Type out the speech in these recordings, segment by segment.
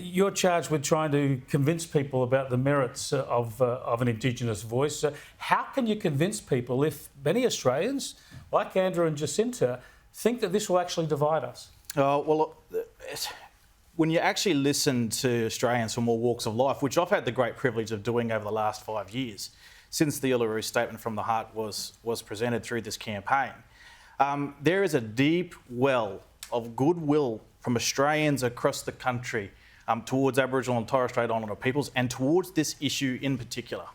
you're charged with trying to convince people about the merits of an Indigenous voice. How can you convince people if many Australians, like Andrew and Jacinta, think that this will actually divide us? When you actually listen to Australians from all walks of life, which I've had the great privilege of doing over the last 5 years, since the Uluru Statement from the Heart was presented through this campaign, there is a deep well of goodwill from Australians across the country towards Aboriginal and Torres Strait Islander peoples and towards this issue in particular.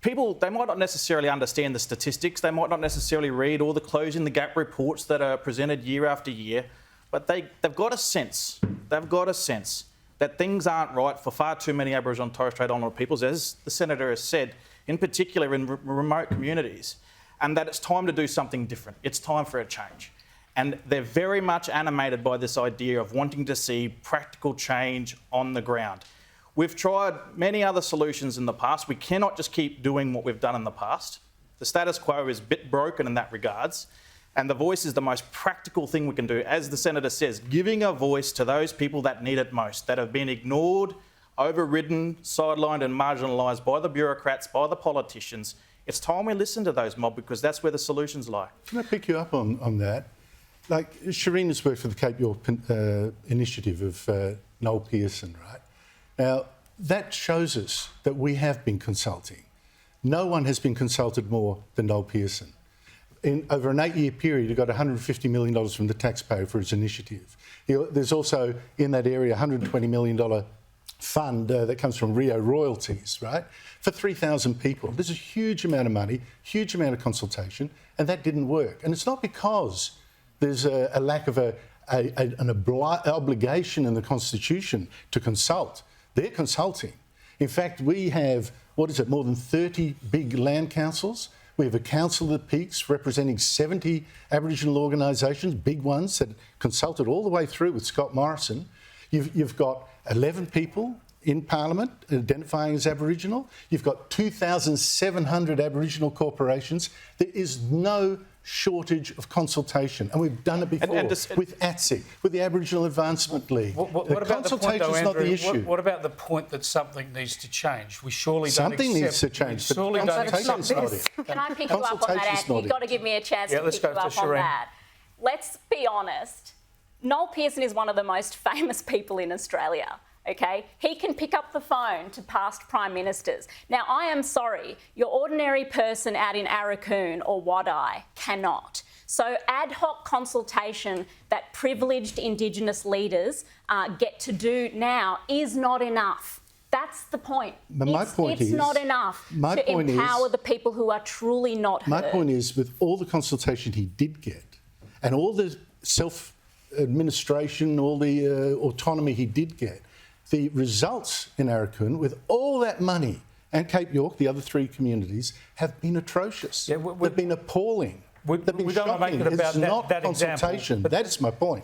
People, they might not necessarily understand the statistics, they might not necessarily read all the Closing the Gap reports that are presented year after year, but they've got a sense that things aren't right for far too many Aboriginal and Torres Strait Islander peoples, as the Senator has said, in particular in remote communities, and that it's time to do something different. It's time for a change. And they're very much animated by this idea of wanting to see practical change on the ground. We've tried many other solutions in the past. We cannot just keep doing what we've done in the past. The status quo is a bit broken in that regards, and the voice is the most practical thing we can do. As the Senator says, giving a voice to those people that need it most, that have been ignored, overridden, sidelined and marginalised by the bureaucrats, by the politicians. It's time we listen to those mob, because that's where the solutions lie. Can I pick you up on that? Like, Shireen has worked for the Cape York initiative of Noel Pearson, right? Now, that shows us that we have been consulting. No one has been consulted more than Noel Pearson. Over an 8-year period, he got $150 million from the taxpayer for his initiative. There's also, in that area, $120 million fund that comes from Rio royalties, right, for 3,000 people. There's a huge amount of money, huge amount of consultation, and that didn't work. And it's not because there's a lack of an obligation in the Constitution to consult. They're consulting. In fact, we have, more than 30 big land councils. We have a Council of the Peaks representing 70 Aboriginal organisations, big ones, that consulted all the way through with Scott Morrison. You've got 11 people in Parliament identifying as Aboriginal. You've got 2,700 Aboriginal corporations. There is no shortage of consultation, and we've done it before with ATSIC, with the Aboriginal Advancement League. What about consultation is not the issue. What about the point that something needs to change? We surely something needs to change. We surely don't accept it. Can I pick you up on that, Anthony? You've got to give me a chance to pick you up on that. Let's be honest. Noel Pearson is one of the most famous people in Australia. Okay, he can pick up the phone to past Prime Ministers. Now, I am sorry, your ordinary person out in Arakoon or Wadeye cannot. So ad hoc consultation that privileged Indigenous leaders get to do now is not enough. That's the point. But it's not enough to empower the people who are truly not heard. My point is, with all the consultation he did get and all the self-administration, all the autonomy he did get, the results in Arakoon, with all that money, and Cape York, the other 3 communities, have been atrocious. They've been appalling. They've been shocking. It's not consultation. That is my point.